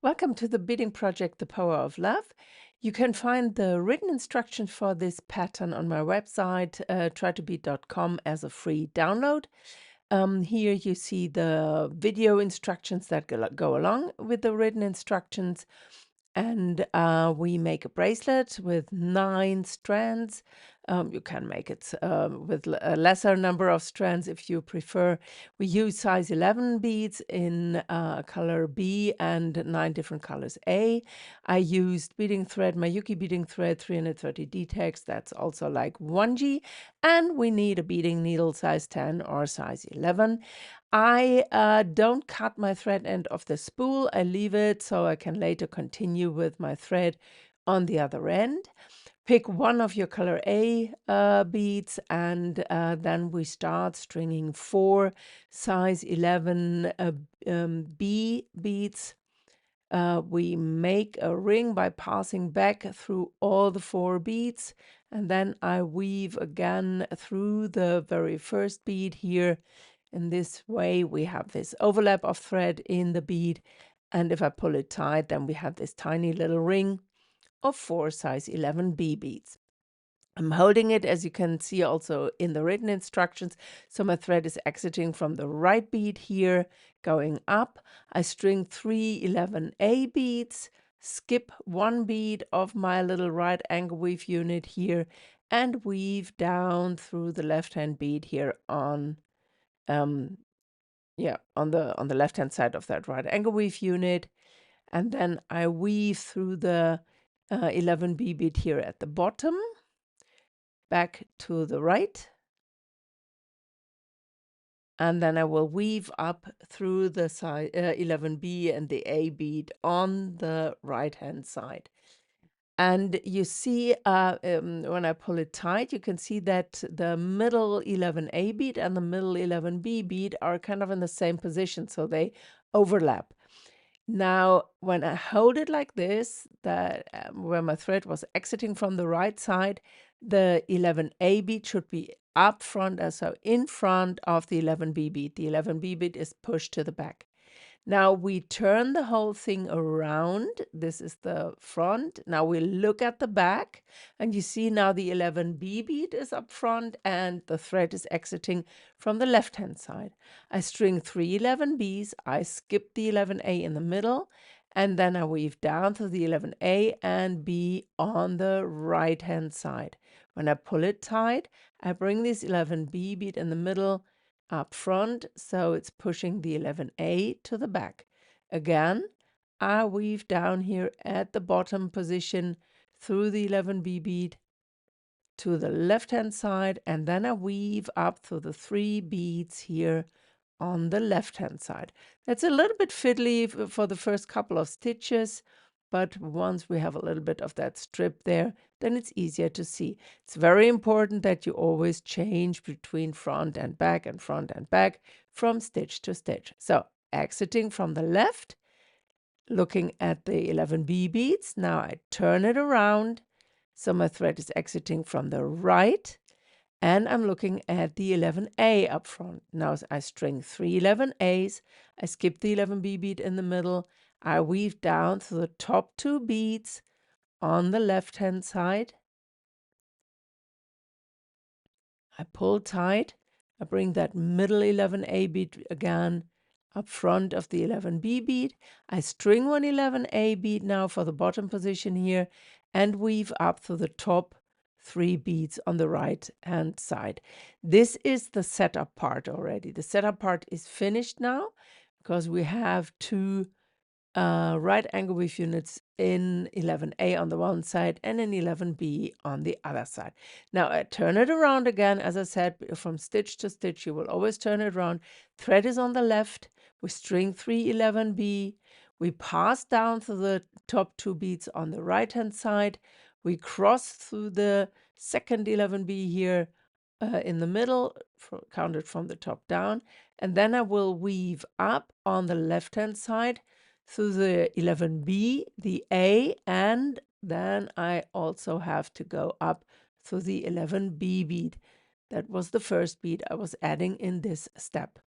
Welcome to the beading project, The Power of Love. You can find the written instructions for this pattern on my website, trytobead.com, as a free download. Here you see the video instructions that go along with the written instructions. And we make a bracelet with 9 strands. You can make it with a lesser number of strands if you prefer. We use size 11 beads in color B and 9 different colors A. I used beading thread, Mayuki beading thread, 330 D-Tex. That's also like 1G. And we need a beading needle size 10 or size 11. I don't cut my thread end of the spool. I leave it so I can later continue with my thread on the other end. Pick one of your color A beads, and then we start stringing 4 size 11 B beads. We make a ring by passing back through all the 4 beads, and then I weave again through the very first bead here. In this way, we have this overlap of thread in the bead, and if I pull it tight, then we have this tiny little ring of 4 size 11 B beads. I'm holding it, as you can see also in the written instructions, so my thread is exiting from the right bead here, going up. I string 3 11A beads, skip 1 bead of my little right angle weave unit here, and weave down through the left-hand bead here on on the left-hand side of that right angle weave unit. And then I weave through the 11B bead here at the bottom, back to the right. And then I will weave up through the side 11B and the A bead on the right-hand side. And you see, when I pull it tight, you can see that the middle 11A bead and the middle 11B bead are kind of in the same position, so they overlap. Now, when I hold it like this, where my thread was exiting from the right side, the 11A bead should be up front, so in front of the 11B bead. The 11B bead is pushed to the back. Now we turn the whole thing around. This is the front. Now we look at the back, and you see now the 11B bead is up front and the thread is exiting from the left-hand side. I string 3 11Bs, I skip the 11A in the middle, and then I weave down to the 11A and B on the right-hand side. When I pull it tight, I bring this 11B bead in the middle up front, so it's pushing the 11A to the back. Again, I weave down here at the bottom position through the 11B bead to the left-hand side, and then I weave up through the 3 beads here on the left-hand side. That's a little bit fiddly for the first couple of stitches, but once we have a little bit of that strip there, then it's easier to see. It's very important that you always change between front and back from stitch to stitch. So exiting from the left, looking at the 11B beads, now I turn it around, so my thread is exiting from the right, and I'm looking at the 11A up front. Now I string 3 11As, I skip the 11B bead in the middle, I weave down to the top 2 beads on the left-hand side. I pull tight, I bring that middle 11A bead again up front of the 11B bead. I string 1 11A bead now for the bottom position here and weave up to the top 3 beads on the right hand side. This is the setup part already. The setup part is finished now because we have 2 right angle weave units in 11A on the one side and in 11B on the other side. Now I turn it around again. As I said, from stitch to stitch, you will always turn it around. Thread is on the left. We string 3 11B. We pass down to the top 2 beads on the right hand side. We cross through the second 11B here in the middle, counted from the top down, and then I will weave up on the left hand side through the 11B, the A, and then I also have to go up through the 11B bead. That was the first bead I was adding in this step.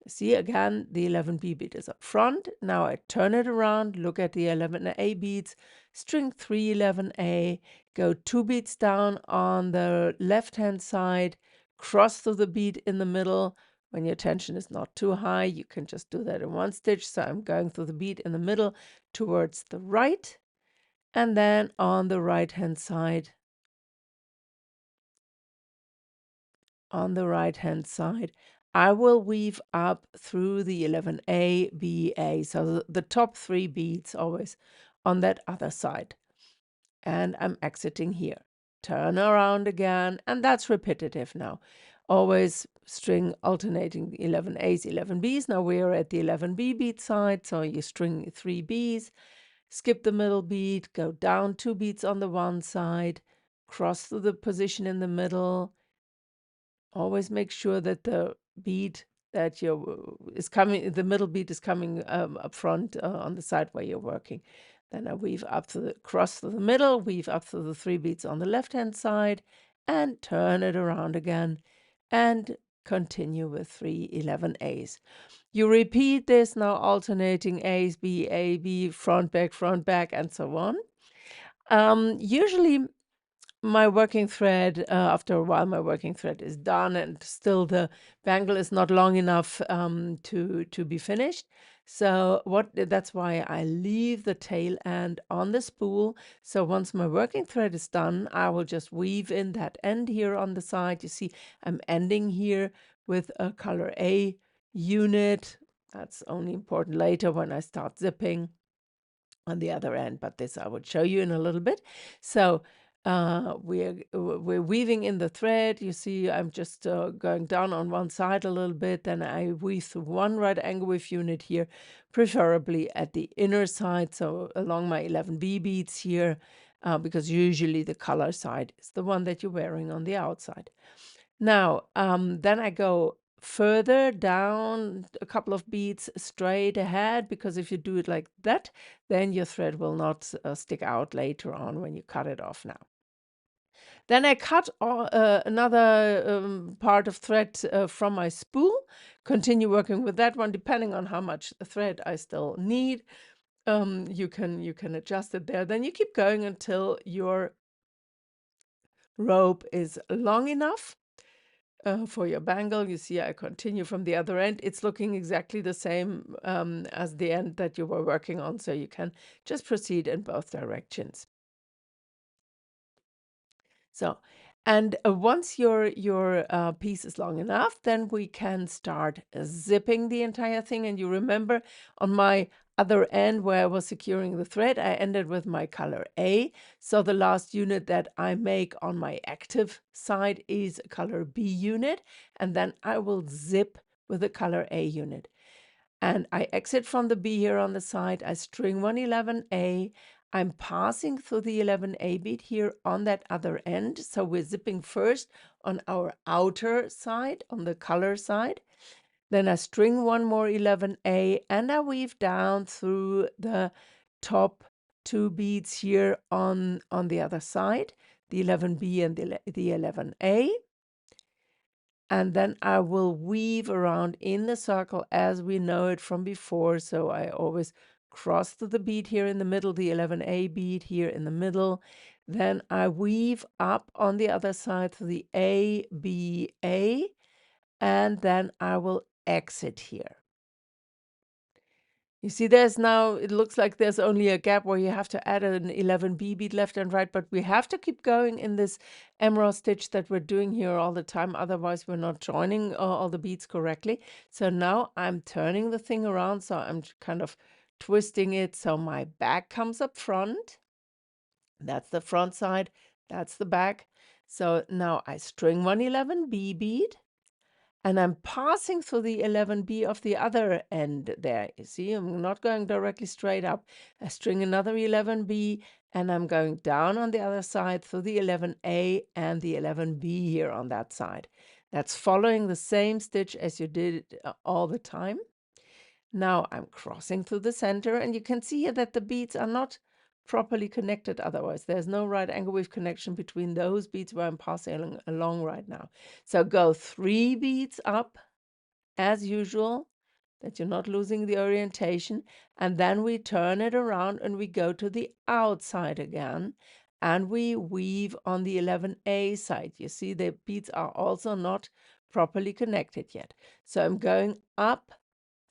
See, again, the 11B bead is up front. Now I turn it around, look at the 11A beads, string 3 11A, go 2 beads down on the left-hand side, cross through the bead in the middle. When your tension is not too high, you can just do that in one stitch. So I'm going through the bead in the middle towards the right, and then on the right-hand side, I will weave up through the 11A, B, A. So the top 3 beads always on that other side. And I'm exiting here. Turn around again, and that's repetitive now. Always string alternating the 11As, 11Bs. Now we're at the 11B bead side, so you string 3 Bs, skip the middle bead, go down 2 beads on the one side, cross through the position in the middle. Always make sure that the bead that is coming, the middle bead is coming up front on the side where you're working. Then I weave up to the cross through the middle, weave up through the 3 beads on the left-hand side, and turn it around again, and continue with 3 11As. You repeat this now, alternating A's, B, A, B, front, back, and so on. Usually my working thread, after a while, my working thread is done, and still the bangle is not long enough to be finished. So that's why I leave the tail end on the spool. So once my working thread is done, I will just weave in that end here on the side. You see, I'm ending here with a color A unit. That's only important later when I start zipping on the other end, but this I would show you in a little bit. So we're weaving in the thread. You see, I'm just going down on one side a little bit, then I weave through one right angle weave unit here, preferably at the inner side, so along my 11B beads here, because usually the color side is the one that you're wearing on the outside. Now, then I go further down a couple of beads straight ahead, because if you do it like that, then your thread will not stick out later on when you cut it off now. Then I cut another part of thread from my spool, continue working with that one, depending on how much thread I still need. You can adjust it there. Then you keep going until your rope is long enough for your bangle. You see, I continue from the other end. It's looking exactly the same as the end that you were working on, so you can just proceed in both directions. So, and once your piece is long enough, then we can start zipping the entire thing. And you remember on my other end where I was securing the thread, I ended with my color A. So the last unit that I make on my active side is a color B unit, and then I will zip with the color A unit. And I exit from the B here on the side. I string 111A. I'm passing through the 11A bead here on that other end. So we're zipping first on our outer side, on the color side. Then I string one more 11A, and I weave down through the top 2 beads here on the other side, the 11B and the 11A. And then I will weave around in the circle as we know it from before. So I always cross to the bead here in the middle, the 11A bead here in the middle. Then I weave up on the other side to the A, B, A, and then I will exit here. You see, there's now, it looks like there's only a gap where you have to add an 11B bead left and right, but we have to keep going in this emerald stitch that we're doing here all the time. Otherwise, we're not joining all the beads correctly. So now I'm turning the thing around. So I'm kind of twisting it. So my back comes up front. That's the front side. That's the back. So now I string 111B bead. And I'm passing through the 11B of the other end there. You see, I'm not going directly straight up. I string another 11B, and I'm going down on the other side through the 11A and the 11B here on that side. That's following the same stitch as you did all the time. Now I'm crossing through the center, and you can see here that the beads are not properly connected otherwise. There's no right angle weave connection between those beads where I'm passing along right now. So go 3 beads up, as usual, that you're not losing the orientation. And then we turn it around and we go to the outside again, and we weave on the 11A side. You see, the beads are also not properly connected yet. So I'm going up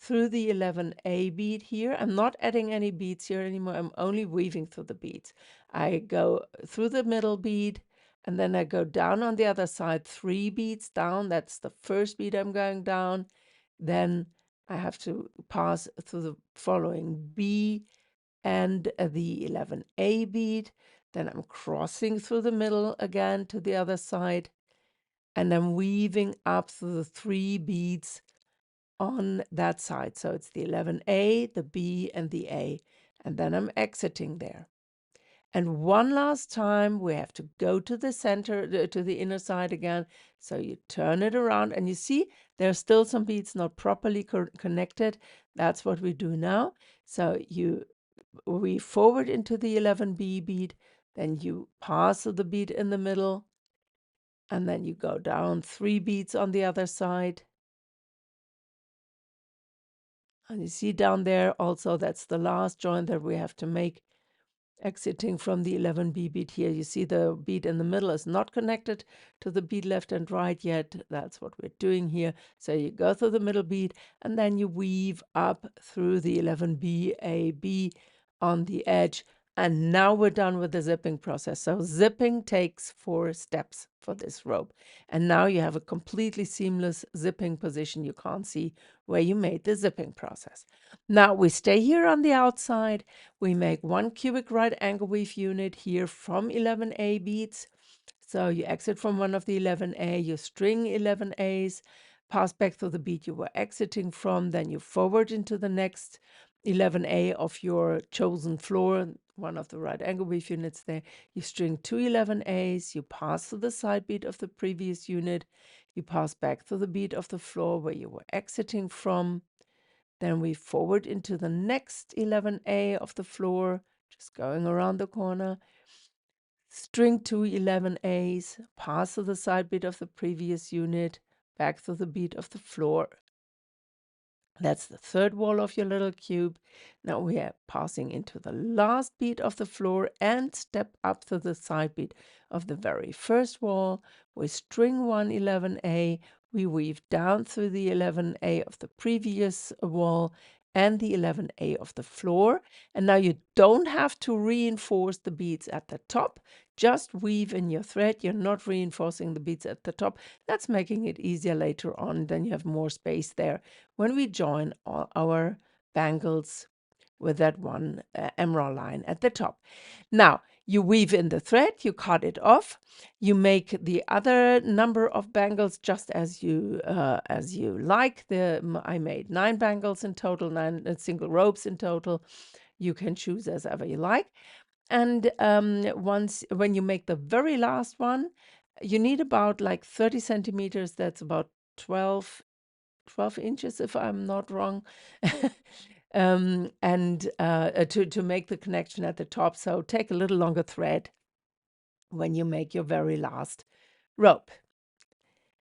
through the 11A bead here. I'm not adding any beads here anymore. I'm only weaving through the beads. I go through the middle bead, and then I go down on the other side, 3 beads down. That's the first bead I'm going down. Then I have to pass through the following B and the 11A bead. Then I'm crossing through the middle again to the other side, and I'm weaving up through the 3 beads on that side. So it's the 11A, the B, and the A. And then I'm exiting there. And one last time, we have to go to the center, to the inner side again. So you turn it around, and you see there's still some beads not properly connected. That's what we do now. So you weave forward into the 11B bead, then you pass the bead in the middle, and then you go down 3 beads on the other side. And you see down there also, that's the last join that we have to make, exiting from the 11B bead here. You see the bead in the middle is not connected to the bead left and right yet. That's what we're doing here. So you go through the middle bead, and then you weave up through the 11B, A, B on the edge. And now we're done with the zipping process. So zipping takes 4 steps for this rope. And now you have a completely seamless zipping position. You can't see where you made the zipping process. Now we stay here on the outside. We make 1 cubic right angle weave unit here from 11A beads. So you exit from one of the 11A, you string 11As, pass back through the bead you were exiting from, then you forward into the next 11A of your chosen floor, one of the right angle weave units there. You string 2 11As, you pass through the side bead of the previous unit, you pass back through the bead of the floor where you were exiting from. Then we forward into the next 11A of the floor, just going around the corner. String 2 11As, pass through the side bead of the previous unit, back through the bead of the floor. That's the third wall of your little cube. Now we are passing into the last bead of the floor and step up to the side bead of the very first wall. We string 1 11A, we weave down through the 11A of the previous wall and the 11A of the floor. And now you don't have to reinforce the beads at the top. Just weave in your thread. You're not reinforcing the beads at the top. That's making it easier later on. Then you have more space there when we join our bangles with that one emerald line at the top. Now, you weave in the thread, you cut it off, you make the other number of bangles just as you like. I made 9 bangles in total, 9 single ropes in total. You can choose as ever you like. And when you make the very last one, you need about like 30 centimeters. That's about 12 inches, if I'm not wrong, and to make the connection at the top. So take a little longer thread when you make your very last rope.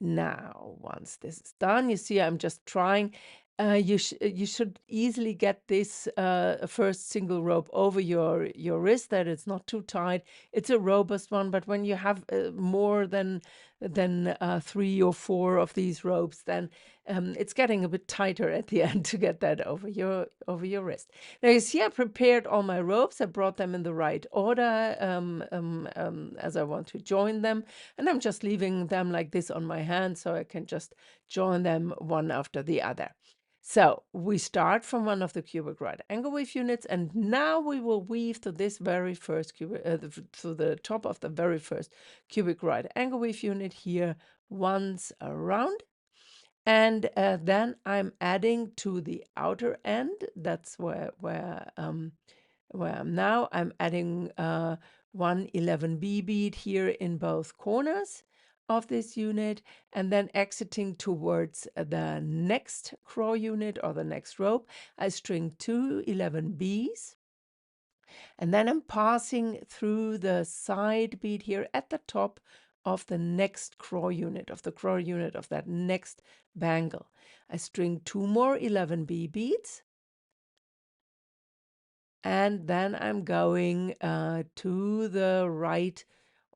Now, once this is done, you see I'm just trying. You should easily get this first single rope over your wrist, that it's not too tight. It's a robust one, but when you have more than 3 or 4 of these ropes, then it's getting a bit tighter at the end to get that over your wrist. Now you see I prepared all my ropes. I brought them in the right order as I want to join them, and I'm just leaving them like this on my hand so I can just join them one after the other. So we start from one of the cubic right angle weave units, and now we will weave to this very first to the top of the very first cubic right angle weave unit here once around. And then I'm adding to the outer end. That's where I'm now. I'm adding 1 11B bead here in both corners of this unit, and then exiting towards the next crow unit or the next rope. I string 2 11Bs, and then I'm passing through the side bead here at the top of the next crow unit, of the crow unit of that next bangle. I string 2 more 11B beads, and then I'm going to the right,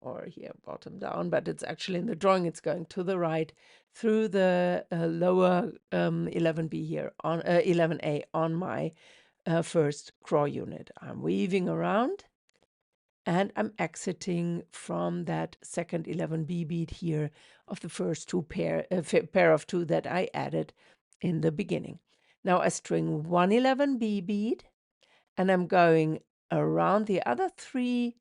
or here bottom down, but it's actually in the drawing, it's going to the right through the lower 11B here, on 11A on my first crow unit. I'm weaving around, and I'm exiting from that second 11B bead here of the first two pair of two that I added in the beginning. Now I string one 11B bead, and I'm going around the other 3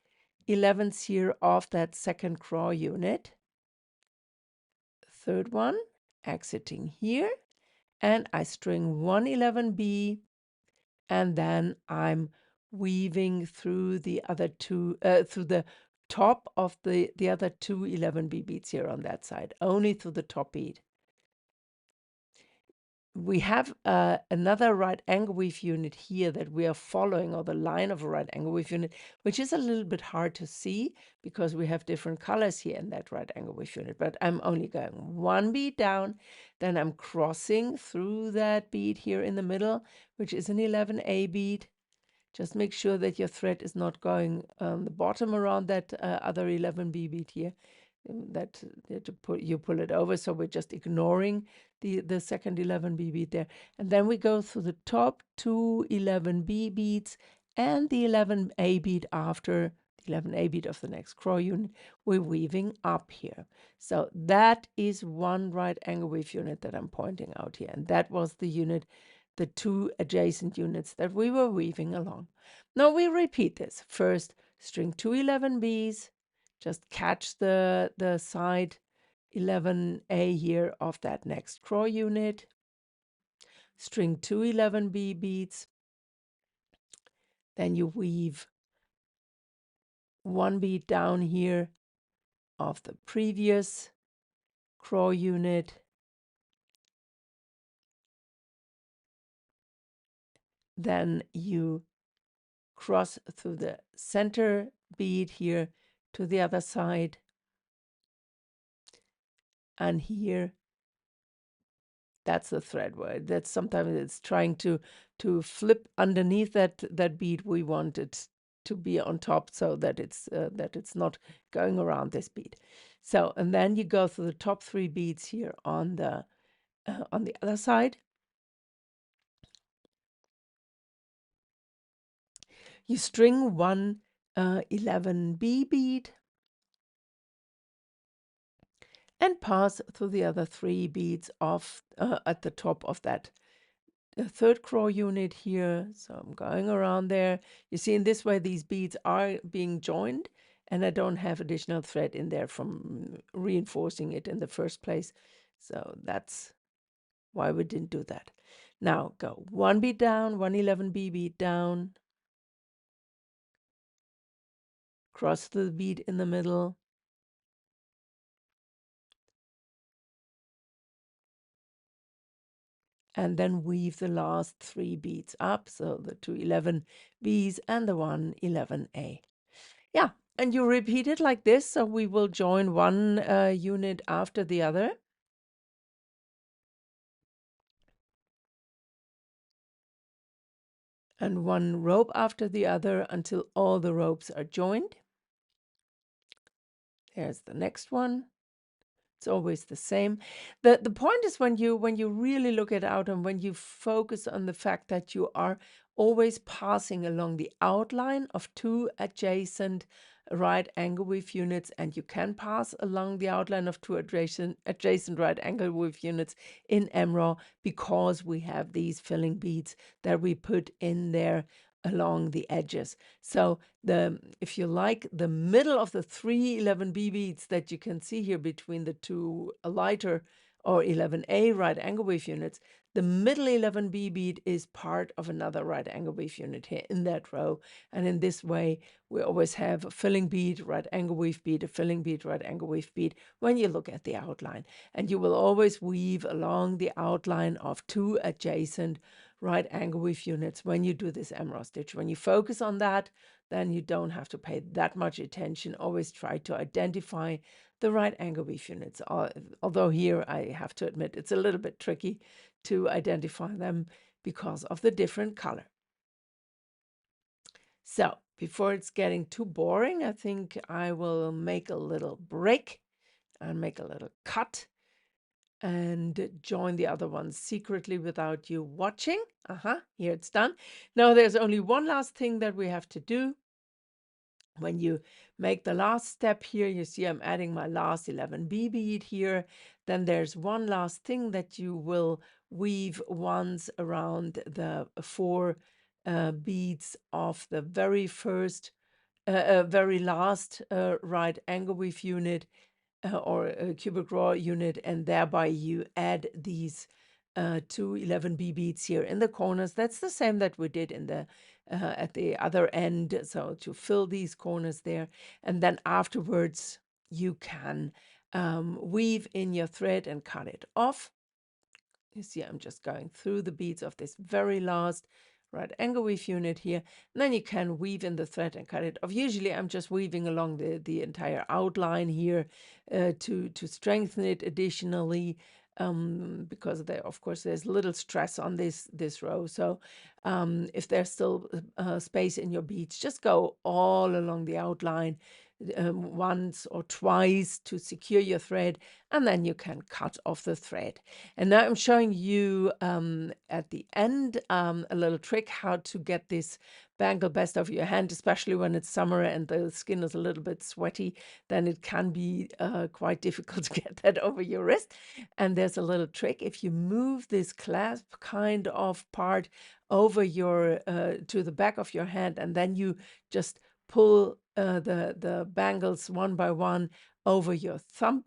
11s here of that second crow unit. Third one, exiting here, and I string one 11B, and then I'm weaving through the other two, through the top of the other two 11B beads here on that side, only through the top bead. We have another right angle weave unit here that we are following, or the line of a right angle weave unit, which is a little bit hard to see because we have different colors here in that right angle weave unit. But I'm only going one bead down, then I'm crossing through that bead here in the middle, which is an 11A bead. Just make sure that your thread is not going on the bottom around that other 11B bead here. That you pull it over, so we're just ignoring the second 11B bead there, and then we go through the top two 11B beads and the 11A bead after the 11A bead of the next crow unit. We're weaving up here, so that is one right angle weave unit that I'm pointing out here, and that was the unit, the two adjacent units that we were weaving along. Now we repeat this. First, string two 11Bs, just catch the side 11A here of that next crow unit, string two 11B beads, then you weave one bead down here of the previous crow unit, then you cross through the center bead here to the other side, and here that's the thread word. That's sometimes it's trying to flip underneath that bead. We want it to be on top so that it's not going around this bead. So, and then you go through the top 3 beads here on the other side. You string one 11B bead and pass through the other 3 beads of at the top of that third crow unit here. So I'm going around there. You see, in this way these beads are being joined, and I don't have additional thread in there from reinforcing it in the first place. So that's why we didn't do that. Now go one bead down, one 11B bead down, cross the bead in the middle, and then weave the last 3 beads up, so the two 11Bs and the one 11A. Yeah, and you repeat it like this, so we will join one unit after the other. And one rope after the other until all the ropes are joined. There's the next one. It's always the same. The point is when you really look it out, and when you focus on the fact that you are always passing along the outline of 2 adjacent right angle weave units, and you can pass along the outline of 2 adjacent right angle weave units in MRAW because we have these filling beads that we put in there along the edges. So if you like, the middle of the 3 11B beads that you can see here between the 2 lighter or 11A right angle weave units, the middle 11B bead is part of another right angle weave unit here in that row. And in this way, we always have a filling bead, right angle weave bead, a filling bead, right angle weave bead when you look at the outline. And you will always weave along the outline of 2 adjacent right angle weave units when you do this emerald stitch. When you focus on that, then you don't have to pay that much attention. Always try to identify the right angle weave units. Although here I have to admit it's a little bit tricky to identify them because of the different color. So before it's getting too boring, I think I will make a little break and make a little cut and join the other ones secretly without you watching. Here it's done. Now there's only one last thing that we have to do. When you make the last step here, you see I'm adding my last 11B bead here. Then there's one last thing that you will weave once around the 4 beads of the very first, very last right angle weave unit or a cubic raw unit, and thereby you add these 2 11B beads here in the corners. That's the same that we did in the at the other end, so to fill these corners there, and then afterwards you can weave in your thread and cut it off. You see I'm just going through the beads of this very last right angle weave unit here, and then you can weave in the thread and cut it off. Usually I'm just weaving along the entire outline here to strengthen it additionally, because there, of course, there's little stress on this row. So if there's still space in your beads, just go all along the outline once or twice to secure your thread, and then you can cut off the thread. And now I'm showing you at the end a little trick how to get this bangle best of your hand, especially when it's summer and the skin is a little bit sweaty. Then it can be quite difficult to get that over your wrist. And there's a little trick. If you move this clasp kind of part over your to the back of your hand, and then you just pull the bangles one by one over your thumb,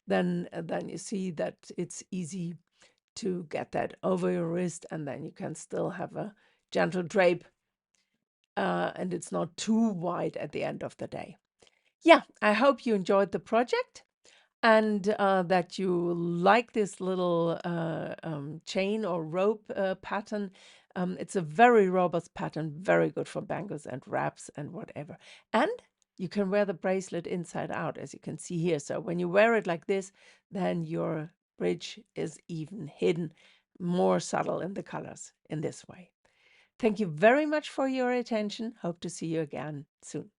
then you see that it's easy to get that over your wrist, and then you can still have a gentle drape, and it's not too wide at the end of the day. Yeah, I hope you enjoyed the project and that you like this little chain or rope pattern. It's a very robust pattern, very good for bangles and wraps and whatever. And you can wear the bracelet inside out, as you can see here. So when you wear it like this, then your bridge is even hidden, more subtle in the colors in this way. Thank you very much for your attention. Hope to see you again soon.